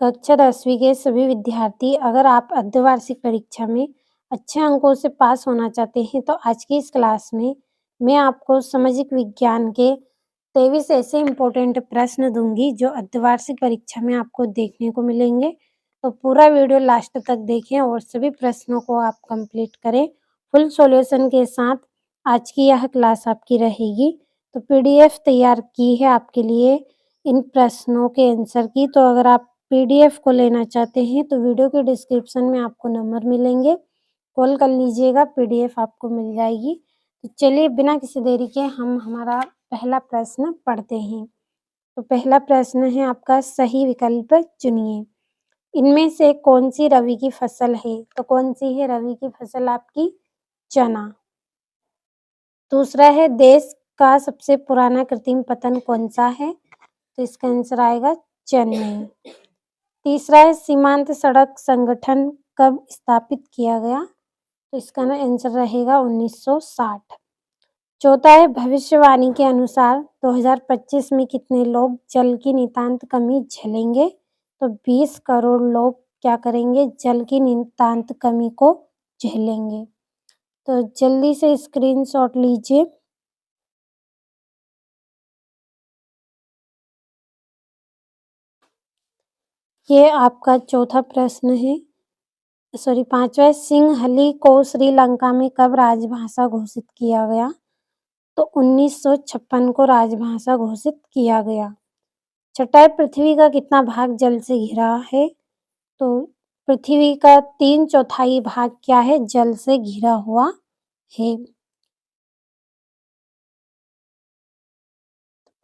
कक्षा 10वीं के सभी विद्यार्थी अगर आप अर्धवार्षिक परीक्षा में अच्छे अंकों से पास होना चाहते हैं तो आज की इस क्लास में मैं आपको सामाजिक विज्ञान के 23 ऐसे इम्पोर्टेंट प्रश्न दूंगी जो अर्धवार्षिक परीक्षा में आपको देखने को मिलेंगे। तो पूरा वीडियो लास्ट तक देखें और सभी प्रश्नों को आप कंप्लीट करें फुल सॉल्यूशन के साथ। आज की यह क्लास आपकी रहेगी। तो पीडीएफ तैयार की है आपके लिए इन प्रश्नों के आंसर की। तो अगर आप पीडीएफ को लेना चाहते हैं तो वीडियो के डिस्क्रिप्शन में आपको नंबर मिलेंगे, कॉल कर लीजिएगा, पीडीएफ आपको मिल जाएगी। तो चलिए बिना किसी देरी के हम हमारा पहला प्रश्न पढ़ते हैं। तो पहला प्रश्न है आपका, सही विकल्प चुनिए। इनमें से कौन सी रबी की फसल है? तो कौन सी है रबी की फसल आपकी? चना। दूसरा है, देश का सबसे पुराना कृत्रिम पतन कौन सा है? तो इसका आंसर आएगा चेन्नई। तीसरा है, सीमांत सड़क संगठन कब स्थापित किया गया? तो इसका ना आंसर रहेगा 1960। चौथा है, भविष्यवाणी के अनुसार 2025 में कितने लोग जल की नितांत कमी झेलेंगे? तो 20 करोड़ लोग क्या करेंगे? जल की नितांत कमी को झेलेंगे। तो जल्दी से स्क्रीनशॉट लीजिए। ये आपका चौथा प्रश्न है। पांचवा, सिंहली को श्रीलंका में कब राजभाषा घोषित किया गया? तो 1956 को राजभाषा घोषित किया गया। छठा, पृथ्वी का कितना भाग जल से घिरा है? तो पृथ्वी का 3/4 भाग क्या है? जल से घिरा हुआ है।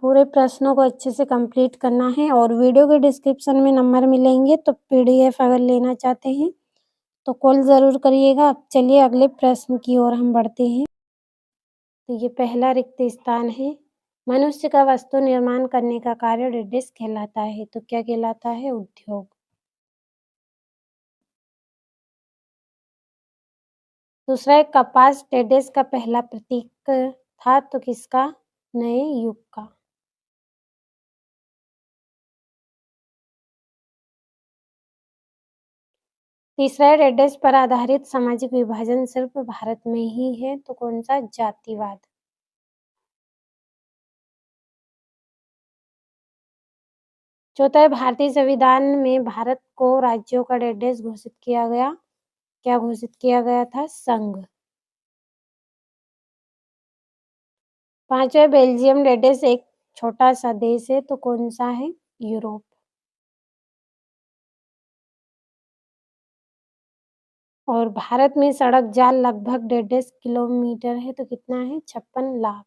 पूरे प्रश्नों को अच्छे से कंप्लीट करना है और वीडियो के डिस्क्रिप्शन में नंबर मिलेंगे। तो पीडीएफ अगर लेना चाहते हैं तो कॉल ज़रूर करिएगा। अब चलिए अगले प्रश्न की ओर हम बढ़ते हैं। तो ये पहला रिक्त स्थान है। मनुष्य का वस्तु निर्माण करने का कार्य डेडेस कहलाता है। तो क्या कहलाता है? उद्योग। दूसरा है, कपास डेडेस का पहला प्रतीक था। तो किसका? नए युग का। तीसरा है, डेडेस पर आधारित सामाजिक विभाजन सिर्फ भारत में ही है। तो कौन सा? जातिवाद। चौथा है, भारतीय संविधान में भारत को राज्यों का डेडेस घोषित किया गया। क्या घोषित किया गया था? संघ। पांचवा, बेल्जियम डेडेस एक छोटा सा देश है। तो कौन सा है? यूरोप। और भारत में सड़क जाल लगभग 1.5 किलोमीटर है। तो कितना है? 56 लाख।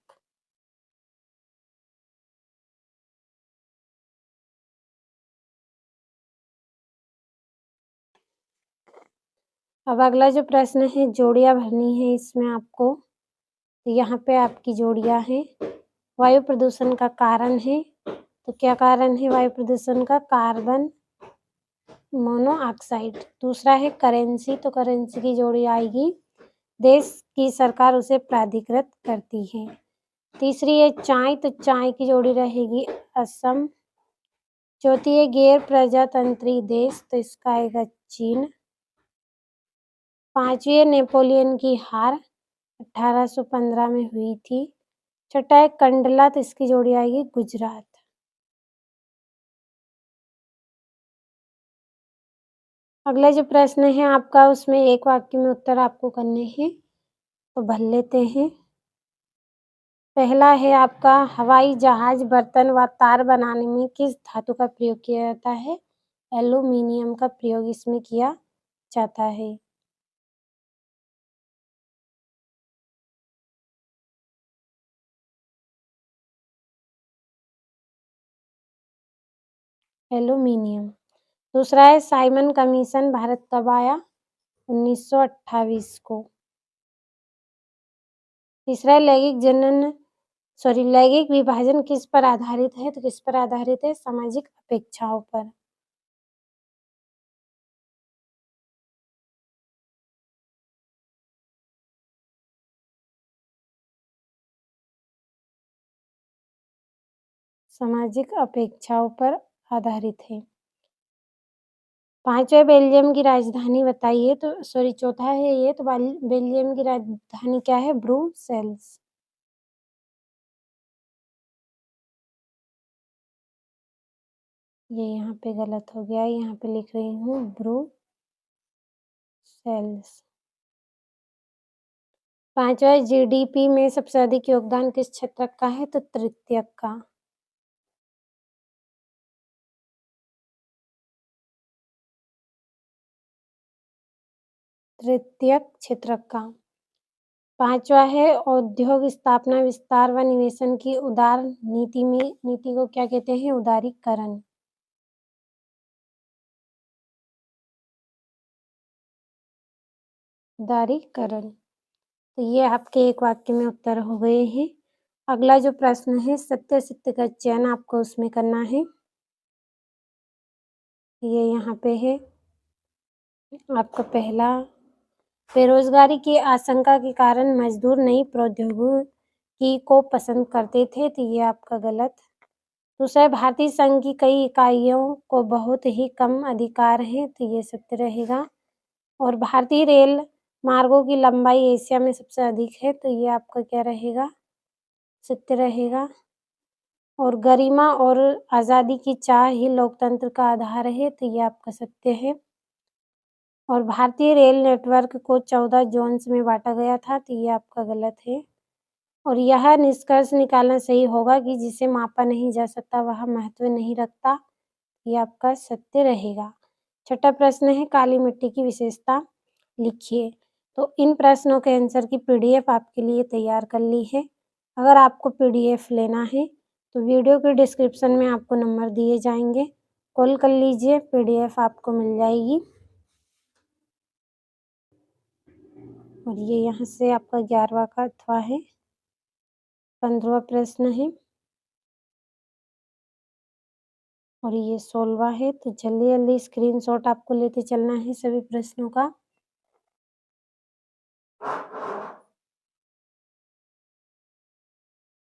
अब अगला जो प्रश्न है, जोड़ियां भरनी है इसमें आपको। तो यहाँ पे आपकी जोड़ियां हैं। वायु प्रदूषण का कारण है। तो क्या कारण है वायु प्रदूषण का? Carbon monoxide. दूसरा है, करेंसी। तो करेंसी की जोड़ी आएगी, देश की सरकार उसे प्राधिकृत करती है। तीसरी है चाय। तो चाय की जोड़ी रहेगी असम। चौथी है, गैर प्रजातंत्री देश। तो इसका आएगा चीन। पांचवी है, नेपोलियन की हार 1815 में हुई थी। छठा है, कंडला। तो इसकी जोड़ी आएगी गुजरात। अगला जो प्रश्न है आपका, उसमें एक वाक्य में उत्तर आपको करने हैं। तो भर लेते हैं। पहला है आपका, हवाई जहाज, बर्तन व तार बनाने में किस धातु का प्रयोग किया जाता है? एल्यूमीनियम का प्रयोग इसमें किया जाता है। एल्यूमीनियम। दूसरा है, साइमन कमीशन भारत कब आया? 1928 को। तीसरा है, लैंगिक विभाजन किस पर आधारित है? तो किस पर आधारित है? सामाजिक अपेक्षाओं पर। सामाजिक अपेक्षाओं पर आधारित है। 5वें बेल्जियम की राजधानी बताइए तो सॉरी चौथा है ये तो बेल्जियम की राजधानी क्या है? ब्रुसेल्स। ये यहाँ पे गलत हो गया, यहाँ पे लिख रही हूँ ब्रुसेल्स। 5वां जीडीपी में सबसे अधिक योगदान किस क्षेत्र का है? तो तृतीयक का। तृतीयक क्षेत्र का। 5वां है औद्योगिक स्थापना, विस्तार व निवेशन की उदार नीति को क्या कहते हैं? उदारीकरण। उदारीकरण। तो ये आपके एक वाक्य में उत्तर हो गए हैं। अगला जो प्रश्न है सत्य असत्य का चयन आपको उसमें करना है। ये यहाँ पे है आपका पहला, बेरोजगारी की आशंका के कारण मजदूर नई प्रौद्योगिकी को पसंद करते थे, तो ये आपका गलत। दूसरा, भारतीय संघ की कई इकाइयों को बहुत ही कम अधिकार हैं, तो ये सत्य रहेगा। और भारतीय रेल मार्गों की लंबाई एशिया में सबसे अधिक है, तो ये आपका क्या रहेगा? सत्य रहेगा। और गरिमा और आज़ादी की चाह ही लोकतंत्र का आधार है, तो ये आपका सत्य है। और भारतीय रेल नेटवर्क को 14 ज़ोन्स में बाँटा गया था, तो ये आपका गलत है। और यह निष्कर्ष निकालना सही होगा कि जिसे मापा नहीं जा सकता वह महत्व नहीं रखता, ये आपका सत्य रहेगा। छठा प्रश्न है काली मिट्टी की विशेषता लिखिए। तो इन प्रश्नों के आंसर की पीडीएफ आपके लिए तैयार कर ली है। अगर आपको पीडीएफ लेना है तो वीडियो के डिस्क्रिप्शन में आपको नंबर दिए जाएंगे, कॉल कर लीजिए, पीडीएफ आपको मिल जाएगी। और ये यहाँ से आपका 11वां का अथवा है। 15वां प्रश्न है और ये 16वां है। तो जल्दी जल्दी स्क्रीनशॉट आपको लेते चलना है सभी प्रश्नों का।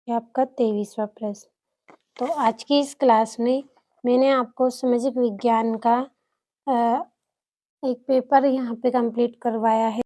ये आपका 23वां प्रश्न। तो आज की इस क्लास में मैंने आपको सामाजिक विज्ञान का एक पेपर यहाँ पे कंप्लीट करवाया है।